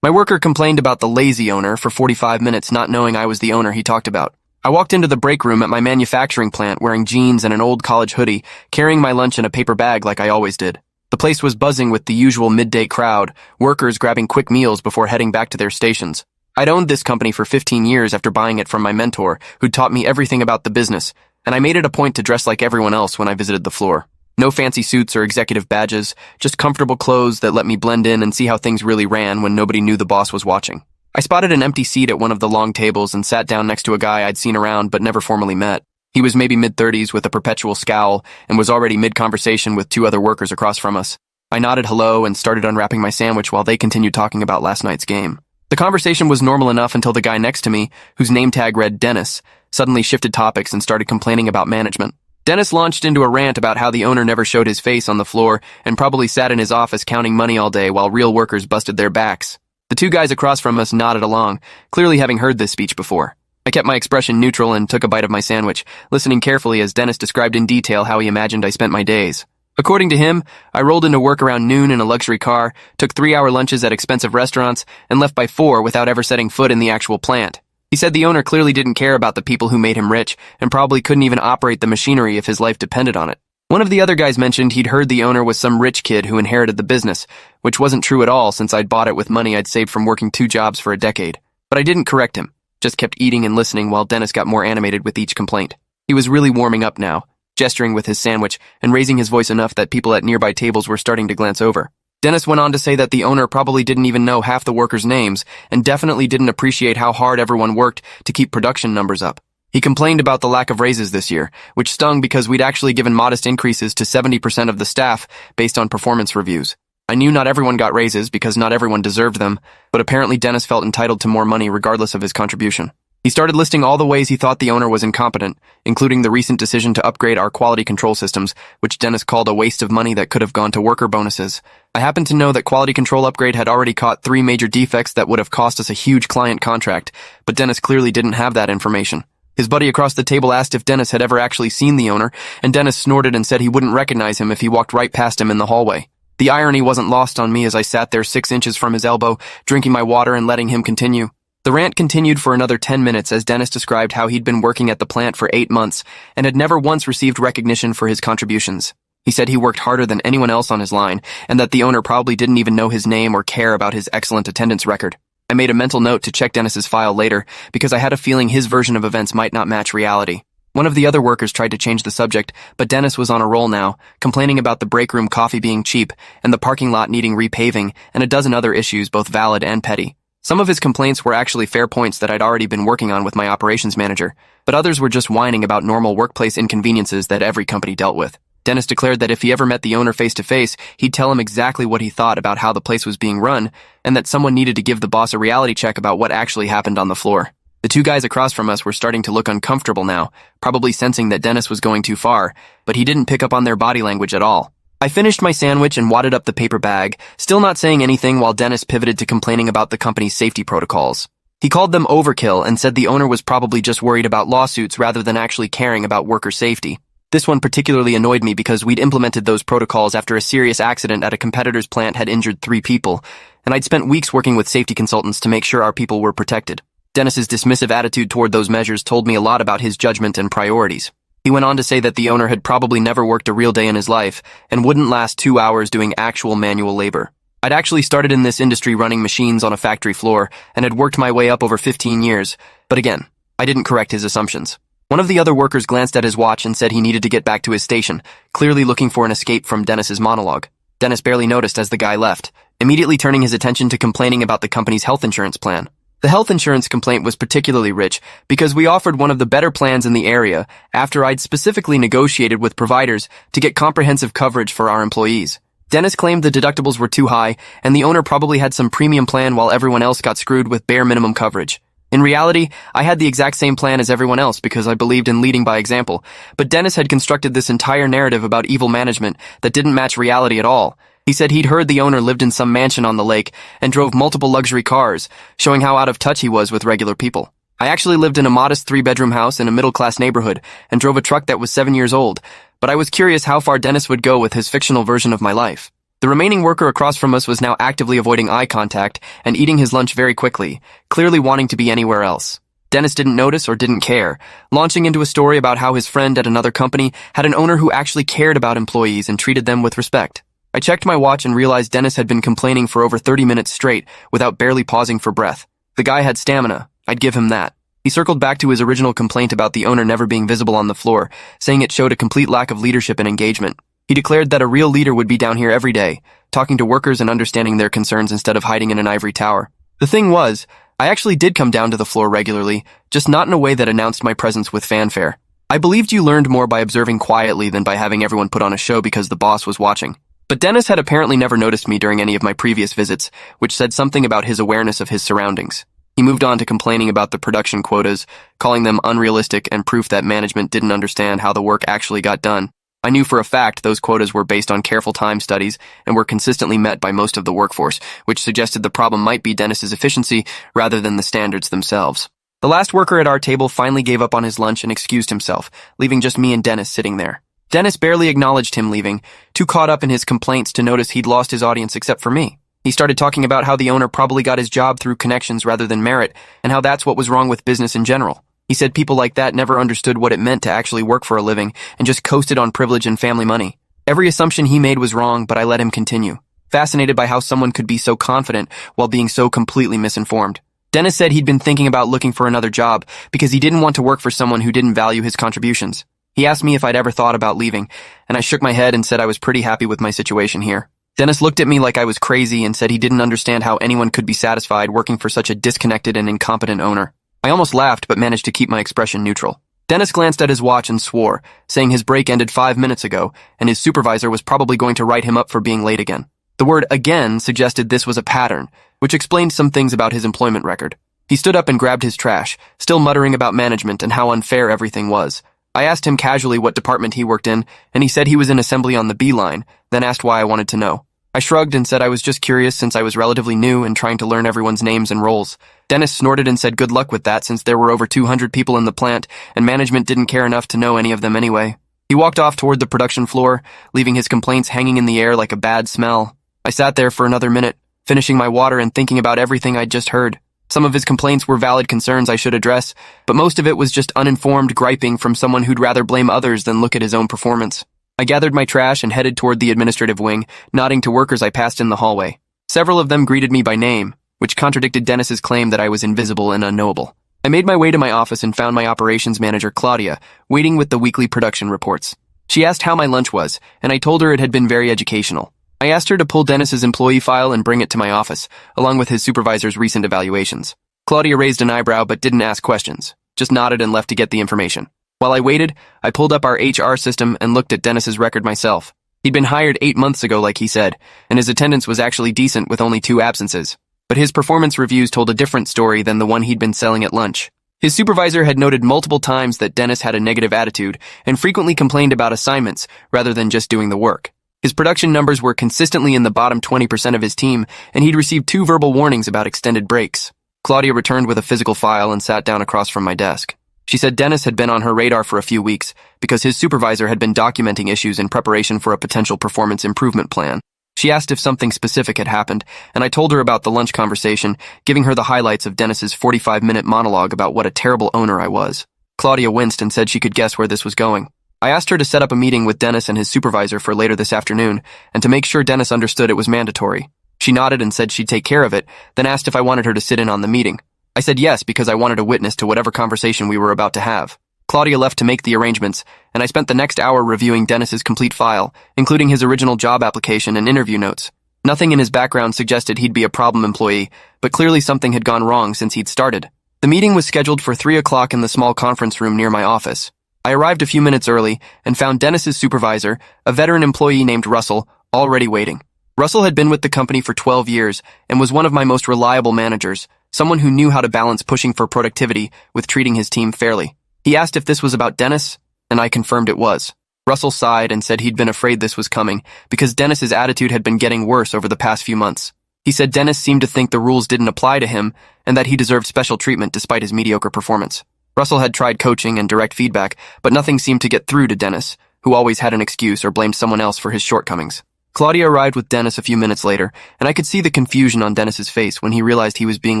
My worker complained about the lazy owner for 45 minutes, not knowing I was the owner he talked about. I walked into the break room at my manufacturing plant wearing jeans and an old college hoodie, carrying my lunch in a paper bag like I always did. The place was buzzing with the usual midday crowd, workers grabbing quick meals before heading back to their stations. I'd owned this company for 15 years after buying it from my mentor, who'd taught me everything about the business, and I made it a point to dress like everyone else when I visited the floor. No fancy suits or executive badges, just comfortable clothes that let me blend in and see how things really ran when nobody knew the boss was watching. I spotted an empty seat at one of the long tables and sat down next to a guy I'd seen around but never formally met. He was maybe mid-30s with a perpetual scowl and was already mid-conversation with two other workers across from us. I nodded hello and started unwrapping my sandwich while they continued talking about last night's game. The conversation was normal enough until the guy next to me, whose name tag read Dennis, suddenly shifted topics and started complaining about management. Dennis launched into a rant about how the owner never showed his face on the floor and probably sat in his office counting money all day while real workers busted their backs. The two guys across from us nodded along, clearly having heard this speech before. I kept my expression neutral and took a bite of my sandwich, listening carefully as Dennis described in detail how he imagined I spent my days. According to him, I rolled into work around noon in a luxury car, took 3-hour lunches at expensive restaurants, and left by 4 without ever setting foot in the actual plant. He said the owner clearly didn't care about the people who made him rich and probably couldn't even operate the machinery if his life depended on it. One of the other guys mentioned he'd heard the owner was some rich kid who inherited the business, which wasn't true at all since I'd bought it with money I'd saved from working 2 jobs for a decade. But I didn't correct him, just kept eating and listening while Dennis got more animated with each complaint. He was really warming up now, gesturing with his sandwich and raising his voice enough that people at nearby tables were starting to glance over. Dennis went on to say that the owner probably didn't even know half the workers' names and definitely didn't appreciate how hard everyone worked to keep production numbers up. He complained about the lack of raises this year, which stung because we'd actually given modest increases to 70% of the staff based on performance reviews. I knew not everyone got raises because not everyone deserved them, but apparently Dennis felt entitled to more money regardless of his contribution. He started listing all the ways he thought the owner was incompetent, including the recent decision to upgrade our quality control systems, which Dennis called a waste of money that could have gone to worker bonuses. I happened to know that quality control upgrade had already caught 3 major defects that would have cost us a huge client contract, but Dennis clearly didn't have that information. His buddy across the table asked if Dennis had ever actually seen the owner, and Dennis snorted and said he wouldn't recognize him if he walked right past him in the hallway. The irony wasn't lost on me as I sat there 6 inches from his elbow, drinking my water and letting him continue. The rant continued for another 10 minutes as Dennis described how he'd been working at the plant for 8 months and had never once received recognition for his contributions. He said he worked harder than anyone else on his line and that the owner probably didn't even know his name or care about his excellent attendance record. I made a mental note to check Dennis's file later because I had a feeling his version of events might not match reality. One of the other workers tried to change the subject, but Dennis was on a roll now, complaining about the break room coffee being cheap and the parking lot needing repaving and a dozen other issues, both valid and petty. Some of his complaints were actually fair points that I'd already been working on with my operations manager, but others were just whining about normal workplace inconveniences that every company dealt with. Dennis declared that if he ever met the owner face-to-face, he'd tell him exactly what he thought about how the place was being run, and that someone needed to give the boss a reality check about what actually happened on the floor. The 2 guys across from us were starting to look uncomfortable now, probably sensing that Dennis was going too far, but he didn't pick up on their body language at all. I finished my sandwich and wadded up the paper bag, still not saying anything while Dennis pivoted to complaining about the company's safety protocols. He called them overkill and said the owner was probably just worried about lawsuits rather than actually caring about worker safety. This one particularly annoyed me because we'd implemented those protocols after a serious accident at a competitor's plant had injured 3 people, and I'd spent weeks working with safety consultants to make sure our people were protected. Dennis's dismissive attitude toward those measures told me a lot about his judgment and priorities. He went on to say that the owner had probably never worked a real day in his life and wouldn't last 2 hours doing actual manual labor. I'd actually started in this industry running machines on a factory floor and had worked my way up over 15 years, but again, I didn't correct his assumptions. One of the other workers glanced at his watch and said he needed to get back to his station, clearly looking for an escape from Dennis's monologue. Dennis barely noticed as the guy left, immediately turning his attention to complaining about the company's health insurance plan. The health insurance complaint was particularly rich because we offered one of the better plans in the area after I'd specifically negotiated with providers to get comprehensive coverage for our employees. Dennis claimed the deductibles were too high and the owner probably had some premium plan while everyone else got screwed with bare minimum coverage. In reality, I had the exact same plan as everyone else because I believed in leading by example, but Dennis had constructed this entire narrative about evil management that didn't match reality at all. He said he'd heard the owner lived in some mansion on the lake and drove multiple luxury cars, showing how out of touch he was with regular people. I actually lived in a modest 3-bedroom house in a middle-class neighborhood and drove a truck that was 7 years old, but I was curious how far Dennis would go with his fictional version of my life. The remaining worker across from us was now actively avoiding eye contact and eating his lunch very quickly, clearly wanting to be anywhere else. Dennis didn't notice or didn't care, launching into a story about how his friend at another company had an owner who actually cared about employees and treated them with respect. I checked my watch and realized Dennis had been complaining for over 30 minutes straight without barely pausing for breath. The guy had stamina. I'd give him that. He circled back to his original complaint about the owner never being visible on the floor, saying it showed a complete lack of leadership and engagement. He declared that a real leader would be down here every day, talking to workers and understanding their concerns instead of hiding in an ivory tower. The thing was, I actually did come down to the floor regularly, just not in a way that announced my presence with fanfare. I believed you learned more by observing quietly than by having everyone put on a show because the boss was watching. But Dennis had apparently never noticed me during any of my previous visits, which said something about his awareness of his surroundings. He moved on to complaining about the production quotas, calling them unrealistic and proof that management didn't understand how the work actually got done. I knew for a fact those quotas were based on careful time studies and were consistently met by most of the workforce, which suggested the problem might be Dennis's efficiency rather than the standards themselves. The last worker at our table finally gave up on his lunch and excused himself, leaving just me and Dennis sitting there. Dennis barely acknowledged him leaving, too caught up in his complaints to notice he'd lost his audience except for me. He started talking about how the owner probably got his job through connections rather than merit, and how that's what was wrong with business in general. He said people like that never understood what it meant to actually work for a living and just coasted on privilege and family money. Every assumption he made was wrong, but I let him continue, fascinated by how someone could be so confident while being so completely misinformed. Dennis said he'd been thinking about looking for another job because he didn't want to work for someone who didn't value his contributions. He asked me if I'd ever thought about leaving, and I shook my head and said I was pretty happy with my situation here. Dennis looked at me like I was crazy and said he didn't understand how anyone could be satisfied working for such a disconnected and incompetent owner. I almost laughed but managed to keep my expression neutral. Dennis glanced at his watch and swore, saying his break ended 5 minutes ago, and his supervisor was probably going to write him up for being late again. The word again suggested this was a pattern, which explained some things about his employment record. He stood up and grabbed his trash, still muttering about management and how unfair everything was. I asked him casually what department he worked in, and he said he was in assembly on the B line, then asked why I wanted to know. I shrugged and said I was just curious since I was relatively new and trying to learn everyone's names and roles. Dennis snorted and said good luck with that since there were over 200 people in the plant and management didn't care enough to know any of them anyway. He walked off toward the production floor, leaving his complaints hanging in the air like a bad smell. I sat there for another minute, finishing my water and thinking about everything I'd just heard. Some of his complaints were valid concerns I should address, but most of it was just uninformed griping from someone who'd rather blame others than look at his own performance. I gathered my trash and headed toward the administrative wing, nodding to workers I passed in the hallway. Several of them greeted me by name, which contradicted Dennis's claim that I was invisible and unknowable. I made my way to my office and found my operations manager, Claudia, waiting with the weekly production reports. She asked how my lunch was, and I told her it had been very educational. I asked her to pull Dennis's employee file and bring it to my office, along with his supervisor's recent evaluations. Claudia raised an eyebrow but didn't ask questions, just nodded and left to get the information. While I waited, I pulled up our HR system and looked at Dennis's record myself. He'd been hired 8 months ago, like he said, and his attendance was actually decent with only 2 absences. But his performance reviews told a different story than the one he'd been selling at lunch. His supervisor had noted multiple times that Dennis had a negative attitude and frequently complained about assignments rather than just doing the work. His production numbers were consistently in the bottom 20% of his team, and he'd received 2 verbal warnings about extended breaks. Claudia returned with a physical file and sat down across from my desk. She said Dennis had been on her radar for a few weeks because his supervisor had been documenting issues in preparation for a potential performance improvement plan. She asked if something specific had happened, and I told her about the lunch conversation, giving her the highlights of Dennis's 45-minute monologue about what a terrible owner I was. Claudia winced and said she could guess where this was going. I asked her to set up a meeting with Dennis and his supervisor for later this afternoon, and to make sure Dennis understood it was mandatory. She nodded and said she'd take care of it, then asked if I wanted her to sit in on the meeting. I said yes because I wanted a witness to whatever conversation we were about to have. Claudia left to make the arrangements, and I spent the next hour reviewing Dennis's complete file, including his original job application and interview notes. Nothing in his background suggested he'd be a problem employee, but clearly something had gone wrong since he'd started. The meeting was scheduled for 3 o'clock in the small conference room near my office. I arrived a few minutes early and found Dennis's supervisor, a veteran employee named Russell, already waiting. Russell had been with the company for 12 years and was one of my most reliable managers, someone who knew how to balance pushing for productivity with treating his team fairly. He asked if this was about Dennis, and I confirmed it was. Russell sighed and said he'd been afraid this was coming because Dennis's attitude had been getting worse over the past few months. He said Dennis seemed to think the rules didn't apply to him and that he deserved special treatment despite his mediocre performance. Russell had tried coaching and direct feedback, but nothing seemed to get through to Dennis, who always had an excuse or blamed someone else for his shortcomings. Claudia arrived with Dennis a few minutes later, and I could see the confusion on Dennis's face when he realized he was being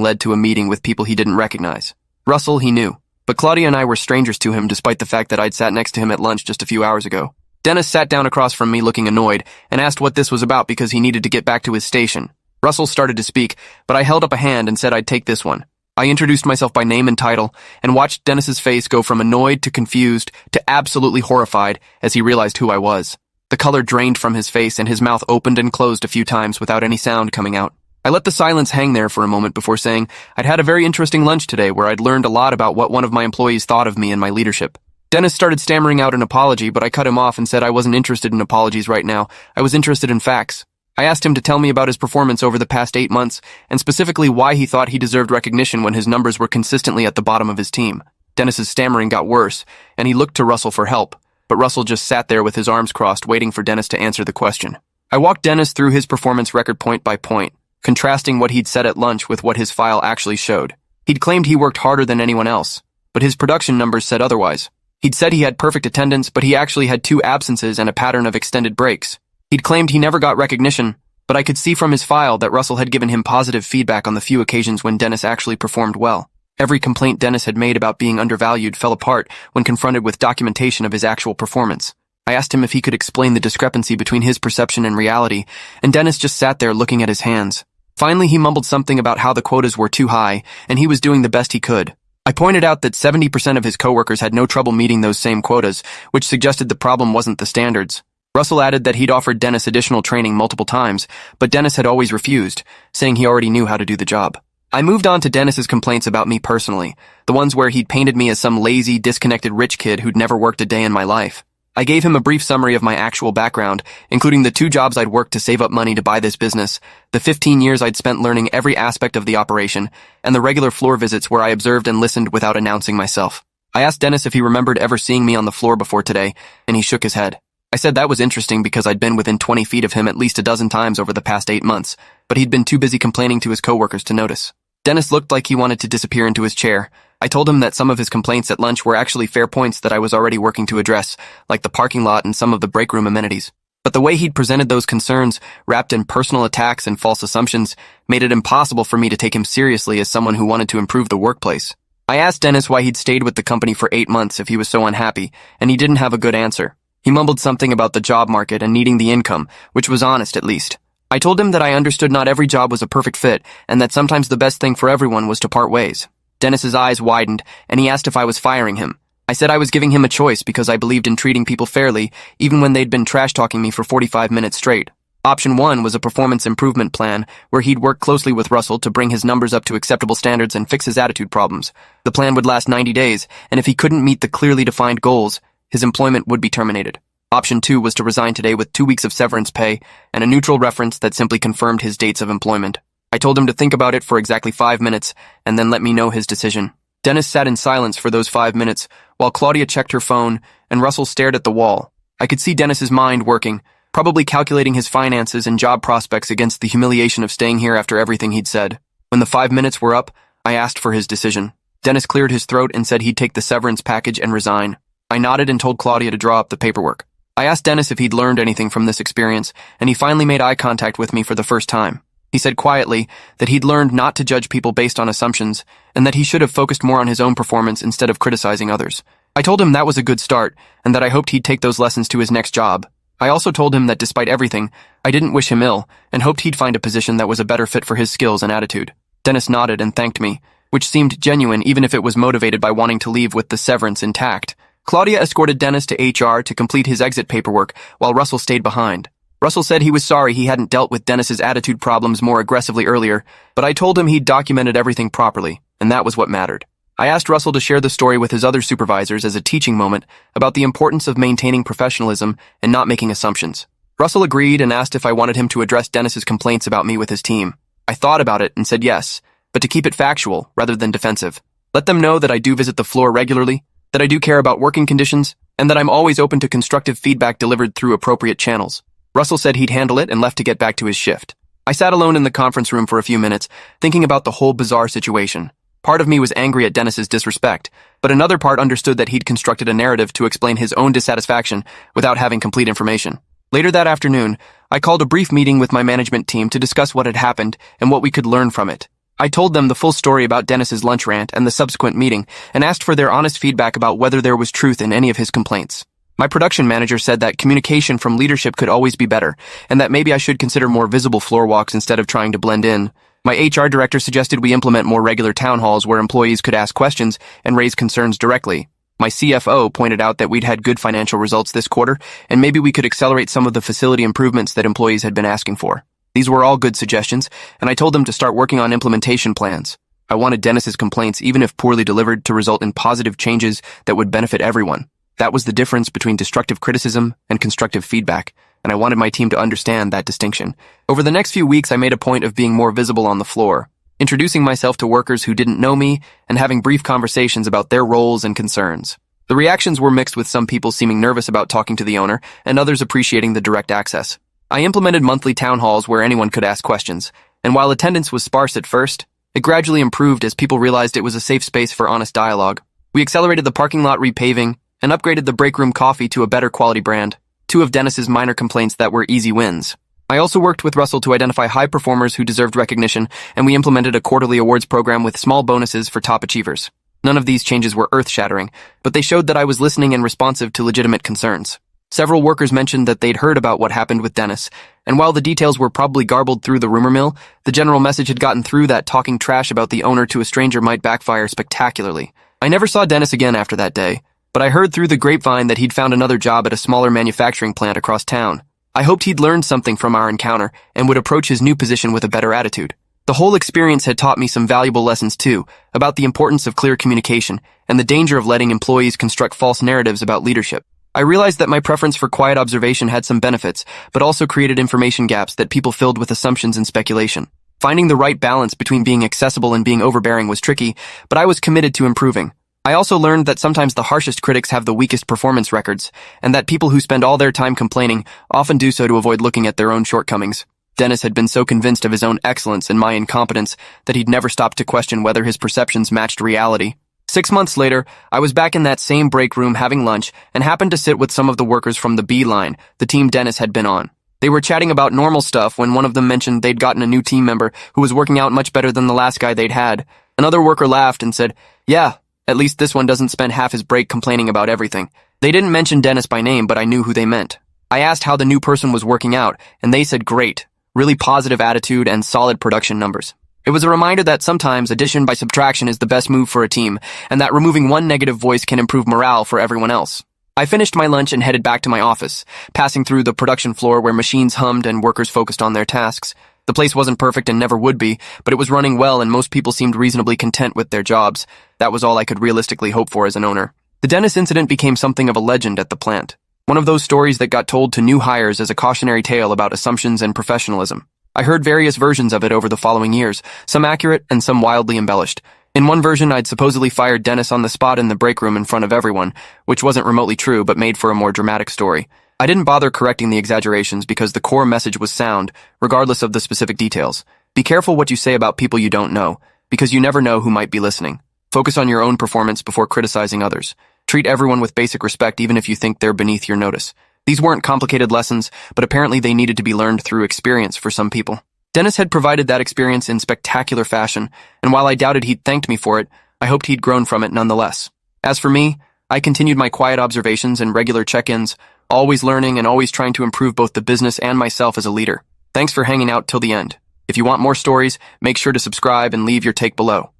led to a meeting with people he didn't recognize. Russell, he knew, but Claudia and I were strangers to him despite the fact that I'd sat next to him at lunch just a few hours ago. Dennis sat down across from me looking annoyed and asked what this was about because he needed to get back to his station. Russell started to speak, but I held up a hand and said I'd take this one. I introduced myself by name and title and watched Dennis's face go from annoyed to confused to absolutely horrified as he realized who I was. The color drained from his face and his mouth opened and closed a few times without any sound coming out. I let the silence hang there for a moment before saying I'd had a very interesting lunch today where I'd learned a lot about what one of my employees thought of me and my leadership. Dennis started stammering out an apology, but I cut him off and said I wasn't interested in apologies right now. I was interested in facts. I asked him to tell me about his performance over the past 8 months, and specifically why he thought he deserved recognition when his numbers were consistently at the bottom of his team. Dennis's stammering got worse, and he looked to Russell for help, but Russell just sat there with his arms crossed, waiting for Dennis to answer the question. I walked Dennis through his performance record point by point, contrasting what he'd said at lunch with what his file actually showed. He'd claimed he worked harder than anyone else, but his production numbers said otherwise. He'd said he had perfect attendance, but he actually had 2 absences and a pattern of extended breaks. He'd claimed he never got recognition, but I could see from his file that Russell had given him positive feedback on the few occasions when Dennis actually performed well. Every complaint Dennis had made about being undervalued fell apart when confronted with documentation of his actual performance. I asked him if he could explain the discrepancy between his perception and reality, and Dennis just sat there looking at his hands. Finally, he mumbled something about how the quotas were too high, and he was doing the best he could. I pointed out that 70% of his coworkers had no trouble meeting those same quotas, which suggested the problem wasn't the standards. Russell added that he'd offered Dennis additional training multiple times, but Dennis had always refused, saying he already knew how to do the job. I moved on to Dennis's complaints about me personally, the ones where he'd painted me as some lazy, disconnected rich kid who'd never worked a day in my life. I gave him a brief summary of my actual background, including the 2 jobs I'd worked to save up money to buy this business, the 15 years I'd spent learning every aspect of the operation, and the regular floor visits where I observed and listened without announcing myself. I asked Dennis if he remembered ever seeing me on the floor before today, and he shook his head. I said that was interesting because I'd been within 20 feet of him at least a dozen times over the past 8 months, but he'd been too busy complaining to his coworkers to notice. Dennis looked like he wanted to disappear into his chair. I told him that some of his complaints at lunch were actually fair points that I was already working to address, like the parking lot and some of the break room amenities. But the way he'd presented those concerns, wrapped in personal attacks and false assumptions, made it impossible for me to take him seriously as someone who wanted to improve the workplace. I asked Dennis why he'd stayed with the company for 8 months if he was so unhappy, and he didn't have a good answer. He mumbled something about the job market and needing the income, which was honest at least. I told him that I understood not every job was a perfect fit, and that sometimes the best thing for everyone was to part ways. Dennis's eyes widened, and he asked if I was firing him. I said I was giving him a choice because I believed in treating people fairly, even when they'd been trash-talking me for 45 minutes straight. Option 1 was a performance improvement plan, where he'd work closely with Russell to bring his numbers up to acceptable standards and fix his attitude problems. The plan would last 90 days, and if he couldn't meet the clearly defined goals, his employment would be terminated. Option 2 was to resign today with 2 weeks of severance pay and a neutral reference that simply confirmed his dates of employment. I told him to think about it for exactly 5 minutes and then let me know his decision. Dennis sat in silence for those 5 minutes while Claudia checked her phone and Russell stared at the wall. I could see Dennis's mind working, probably calculating his finances and job prospects against the humiliation of staying here after everything he'd said. When the 5 minutes were up, I asked for his decision. Dennis cleared his throat and said he'd take the severance package and resign. I nodded and told Claudia to draw up the paperwork. I asked Dennis if he'd learned anything from this experience, and he finally made eye contact with me for the first time. He said quietly that he'd learned not to judge people based on assumptions, and that he should have focused more on his own performance instead of criticizing others. I told him that was a good start, and that I hoped he'd take those lessons to his next job. I also told him that despite everything, I didn't wish him ill, and hoped he'd find a position that was a better fit for his skills and attitude. Dennis nodded and thanked me, which seemed genuine even if it was motivated by wanting to leave with the severance intact. Claudia escorted Dennis to HR to complete his exit paperwork, while Russell stayed behind. Russell said he was sorry he hadn't dealt with Dennis's attitude problems more aggressively earlier, but I told him he'd documented everything properly, and that was what mattered. I asked Russell to share the story with his other supervisors as a teaching moment about the importance of maintaining professionalism and not making assumptions. Russell agreed and asked if I wanted him to address Dennis's complaints about me with his team. I thought about it and said yes, but to keep it factual rather than defensive. Let them know that I do visit the floor regularly, that I do care about working conditions, and that I'm always open to constructive feedback delivered through appropriate channels. Russell said he'd handle it and left to get back to his shift. I sat alone in the conference room for a few minutes, thinking about the whole bizarre situation. Part of me was angry at Dennis's disrespect, but another part understood that he'd constructed a narrative to explain his own dissatisfaction without having complete information. Later that afternoon, I called a brief meeting with my management team to discuss what had happened and what we could learn from it. I told them the full story about Dennis's lunch rant and the subsequent meeting and asked for their honest feedback about whether there was truth in any of his complaints. My production manager said that communication from leadership could always be better and that maybe I should consider more visible floor walks instead of trying to blend in. My HR director suggested we implement more regular town halls where employees could ask questions and raise concerns directly. My CFO pointed out that we'd had good financial results this quarter and maybe we could accelerate some of the facility improvements that employees had been asking for. These were all good suggestions, and I told them to start working on implementation plans. I wanted Dennis's complaints, even if poorly delivered, to result in positive changes that would benefit everyone. That was the difference between destructive criticism and constructive feedback, and I wanted my team to understand that distinction. Over the next few weeks, I made a point of being more visible on the floor, introducing myself to workers who didn't know me and having brief conversations about their roles and concerns. The reactions were mixed, with some people seeming nervous about talking to the owner and others appreciating the direct access. I implemented monthly town halls where anyone could ask questions, and while attendance was sparse at first, it gradually improved as people realized it was a safe space for honest dialogue. We accelerated the parking lot repaving and upgraded the break room coffee to a better quality brand, two of Dennis's minor complaints that were easy wins. I also worked with Russell to identify high performers who deserved recognition, and we implemented a quarterly awards program with small bonuses for top achievers. None of these changes were earth-shattering, but they showed that I was listening and responsive to legitimate concerns. Several workers mentioned that they'd heard about what happened with Dennis, and while the details were probably garbled through the rumor mill, the general message had gotten through that talking trash about the owner to a stranger might backfire spectacularly. I never saw Dennis again after that day, but I heard through the grapevine that he'd found another job at a smaller manufacturing plant across town. I hoped he'd learned something from our encounter and would approach his new position with a better attitude. The whole experience had taught me some valuable lessons too, about the importance of clear communication and the danger of letting employees construct false narratives about leadership. I realized that my preference for quiet observation had some benefits, but also created information gaps that people filled with assumptions and speculation. Finding the right balance between being accessible and being overbearing was tricky, but I was committed to improving. I also learned that sometimes the harshest critics have the weakest performance records, and that people who spend all their time complaining often do so to avoid looking at their own shortcomings. Dennis had been so convinced of his own excellence and my incompetence that he'd never stopped to question whether his perceptions matched reality. 6 months later, I was back in that same break room having lunch and happened to sit with some of the workers from the B line, the team Dennis had been on. They were chatting about normal stuff when one of them mentioned they'd gotten a new team member who was working out much better than the last guy they'd had. Another worker laughed and said, "Yeah, at least this one doesn't spend half his break complaining about everything." They didn't mention Dennis by name, but I knew who they meant. I asked how the new person was working out, and they said great, really positive attitude and solid production numbers. It was a reminder that sometimes addition by subtraction is the best move for a team, and that removing one negative voice can improve morale for everyone else. I finished my lunch and headed back to my office, passing through the production floor where machines hummed and workers focused on their tasks. The place wasn't perfect and never would be, but it was running well and most people seemed reasonably content with their jobs. That was all I could realistically hope for as an owner. The Dennis incident became something of a legend at the plant. One of those stories that got told to new hires as a cautionary tale about assumptions and professionalism. I heard various versions of it over the following years, some accurate and some wildly embellished. In one version, I'd supposedly fired Dennis on the spot in the break room in front of everyone, which wasn't remotely true but made for a more dramatic story. I didn't bother correcting the exaggerations because the core message was sound, regardless of the specific details. Be careful what you say about people you don't know, because you never know who might be listening. Focus on your own performance before criticizing others. Treat everyone with basic respect even if you think they're beneath your notice. These weren't complicated lessons, but apparently they needed to be learned through experience for some people. Dennis had provided that experience in spectacular fashion, and while I doubted he'd thanked me for it, I hoped he'd grown from it nonetheless. As for me, I continued my quiet observations and regular check-ins, always learning and always trying to improve both the business and myself as a leader. Thanks for hanging out till the end. If you want more stories, make sure to subscribe and leave your take below.